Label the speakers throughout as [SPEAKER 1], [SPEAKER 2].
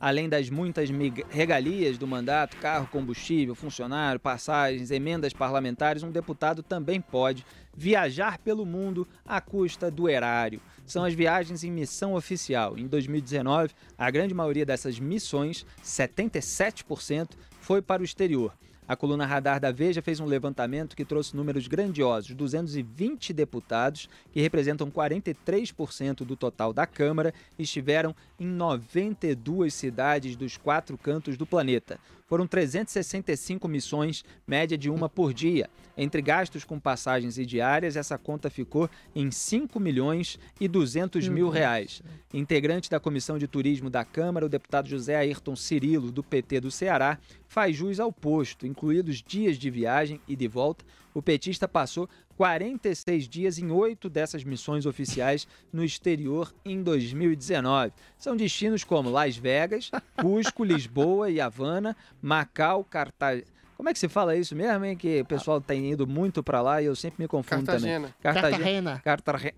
[SPEAKER 1] Além das muitas regalias do mandato, carro, combustível, funcionário, passagens, emendas parlamentares, um deputado também pode viajar pelo mundo à custa do erário. São as viagens em missão oficial. Em 2019, a grande maioria dessas missões, 77%, foi para o exterior. A coluna Radar da Veja fez um levantamento que trouxe números grandiosos. 220 deputados, que representam 43% do total da Câmara, estiveram em 92 cidades dos 4 cantos do planeta. Foram 365 missões, média de uma por dia. Entre gastos com passagens e diárias, essa conta ficou em R$5.200.000. Integrante da Comissão de Turismo da Câmara, o deputado José Ayrton Cirilo, do PT do Ceará, faz jus ao posto. Incluídos dias de viagem e de volta, o petista passou 46 dias em 8 dessas missões oficiais no exterior em 2019. São destinos como Las Vegas, Cusco, Lisboa e Havana, Macau, Cartagena. Como é que se fala isso mesmo, hein? Que o pessoal tem ido muito pra lá e eu sempre me confundo também.
[SPEAKER 2] Cartagena.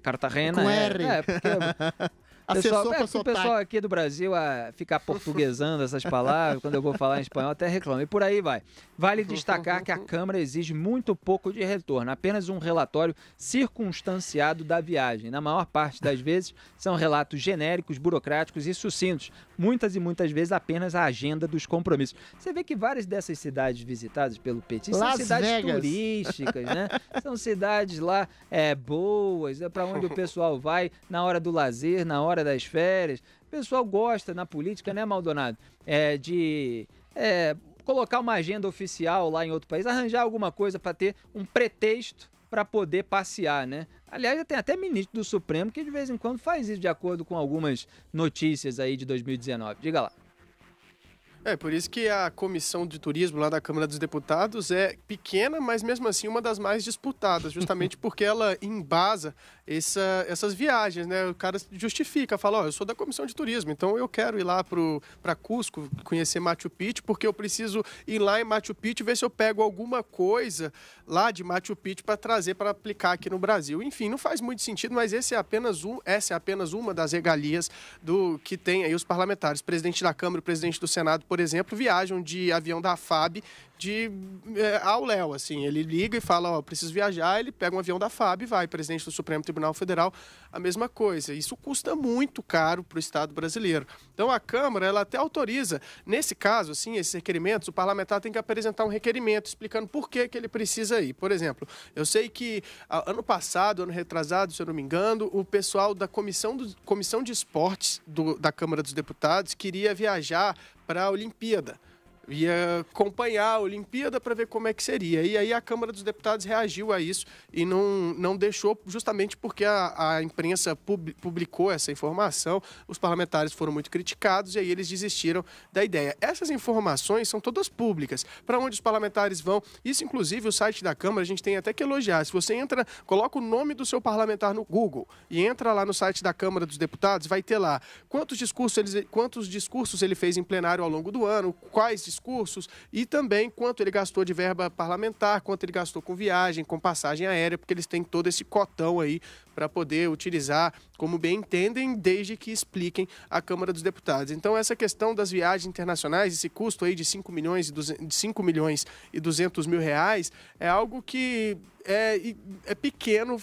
[SPEAKER 1] Cartagena.
[SPEAKER 2] Com R.
[SPEAKER 1] Porque o pessoal aqui do Brasil fica portuguesando essas palavras, quando eu vou falar em espanhol até reclama. E por aí vai. Vale destacar que a Câmara exige muito pouco de retorno, apenas um relatório circunstanciado da viagem. Na maior parte das vezes, são relatos genéricos, burocráticos e sucintos. Muitas e muitas vezes apenas a agenda dos compromissos. Você vê que várias dessas cidades visitadas pelo petista são cidades turísticas, né? São cidades lá boas, para onde o pessoal vai na hora do lazer, na hora das férias. O pessoal gosta na política, né, Maldonado? De colocar uma agenda oficial lá em outro país, arranjar alguma coisa para ter um pretexto para poder passear, né? Aliás, tem até ministro do Supremo que de vez em quando faz isso, de acordo com algumas notícias aí de 2019. Diga lá.
[SPEAKER 3] Por isso que a comissão de turismo lá da Câmara dos Deputados é pequena, mas mesmo assim uma das mais disputadas, justamente porque ela embasa essas viagens, né? O cara justifica, fala, eu sou da comissão de turismo, então eu quero ir lá para Cusco, conhecer Machu Picchu, porque eu preciso ir lá em Machu Picchu e ver se eu pego alguma coisa lá de Machu Picchu para trazer, para aplicar aqui no Brasil. Enfim, não faz muito sentido, mas essa é apenas uma das regalias do que tem aí os parlamentares. O presidente da Câmara, o presidente do Senado, por exemplo, viajam de avião da FAB ao Léo, assim, ele liga e fala, preciso viajar, ele pega um avião da FAB e vai, presidente do Supremo Tribunal Federal, a mesma coisa. Isso custa muito caro para o Estado brasileiro. Então a Câmara, ela até autoriza, nesse caso, assim, esses requerimentos, o parlamentar tem que apresentar um requerimento explicando por que ele precisa ir. Por exemplo, eu sei que ano passado, ano retrasado, se eu não me engano, o pessoal da Comissão de Esportes da Câmara dos Deputados queria viajar para a Olimpíada. Ia acompanhar a Olimpíada para ver como é que seria. E aí a Câmara dos Deputados reagiu a isso e não deixou, justamente porque a imprensa publicou essa informação, os parlamentares foram muito criticados e aí eles desistiram da ideia. Essas informações são todas públicas. Para onde os parlamentares vão, isso inclusive o site da Câmara, a gente tem até que elogiar. Se você entra, coloca o nome do seu parlamentar no Google e entra lá no site da Câmara dos Deputados, vai ter lá quantos discursos ele fez em plenário ao longo do ano, quais discursos e também quanto ele gastou de verba parlamentar, quanto ele gastou com viagem, com passagem aérea, porque eles têm todo esse cotão aí para poder utilizar como bem entendem, desde que expliquem à Câmara dos Deputados. Então, essa questão das viagens internacionais, esse custo aí de 5 milhões e 200 mil reais, é algo que é pequeno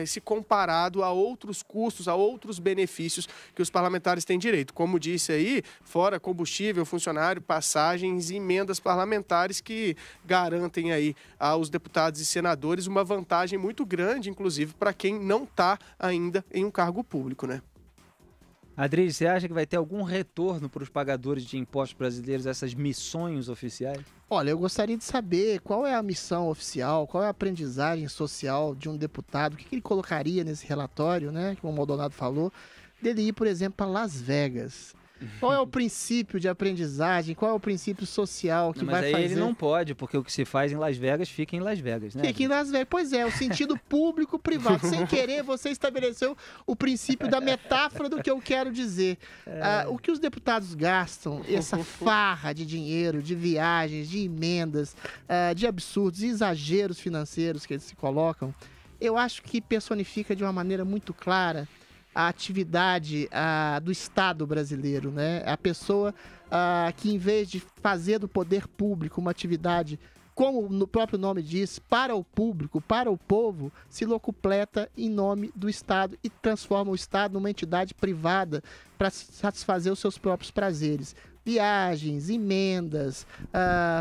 [SPEAKER 3] se comparado a outros custos, a outros benefícios que os parlamentares têm direito. Como disse aí, fora combustível, funcionário, passagens e emendas parlamentares que garantem aí aos deputados e senadores uma vantagem muito grande, inclusive para quem não está ainda em um cargo público, né?
[SPEAKER 1] Adri, você acha que vai ter algum retorno para os pagadores de impostos brasileiros essas missões oficiais?
[SPEAKER 2] Olha, eu gostaria de saber qual é a missão oficial, qual é a aprendizagem social de um deputado, o que ele colocaria nesse relatório, né, como o Maldonado falou, dele ir, por exemplo, para Las Vegas. Qual é o princípio de aprendizagem? Qual é o princípio social que vai fazer?
[SPEAKER 1] Mas aí ele não pode, porque o que se faz em Las Vegas fica em Las Vegas, né?
[SPEAKER 2] Fica em Las Vegas. Pois é, o sentido público-privado. Sem querer, você estabeleceu o princípio da metáfora do que eu quero dizer. O que os deputados gastam, essa farra de dinheiro, de viagens, de emendas, de absurdos, de exageros financeiros que eles se colocam, eu acho que personifica de uma maneira muito clara a atividade do Estado brasileiro, né? A pessoa que, em vez de fazer do poder público uma atividade, como o próprio nome diz, para o público, para o povo, se locupleta em nome do Estado e transforma o Estado numa entidade privada para satisfazer os seus próprios prazeres. Viagens, emendas,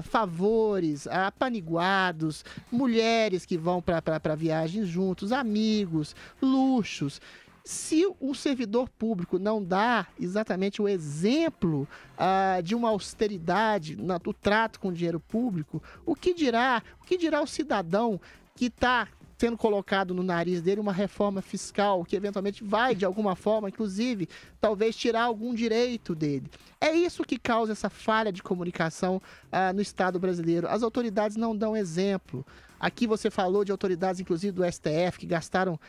[SPEAKER 2] favores, apaniguados, mulheres que vão para viagens juntos, amigos, luxos. Se o servidor público não dá exatamente o exemplo de uma austeridade no trato com o dinheiro público, o que dirá o cidadão que está sendo colocado no nariz dele uma reforma fiscal que eventualmente vai, de alguma forma, inclusive, talvez tirar algum direito dele? É isso que causa essa falha de comunicação no Estado brasileiro. As autoridades não dão exemplo. Aqui você falou de autoridades, inclusive do STF, que gastaram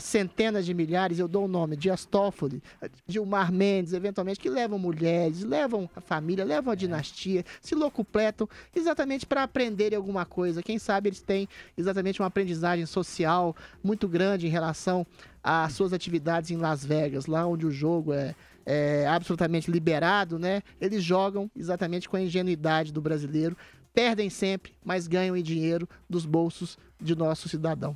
[SPEAKER 2] centenas de milhares, eu dou o nome, Dias Toffoli, Gilmar Mendes, eventualmente, que levam mulheres, levam a família, levam a dinastia, se locupletam exatamente para aprenderem alguma coisa. Quem sabe eles têm exatamente uma aprendizagem social muito grande em relação às suas atividades em Las Vegas, lá onde o jogo é absolutamente liberado, né? Eles jogam exatamente com a ingenuidade do brasileiro, perdem sempre, mas ganham em dinheiro dos bolsos de nosso cidadão.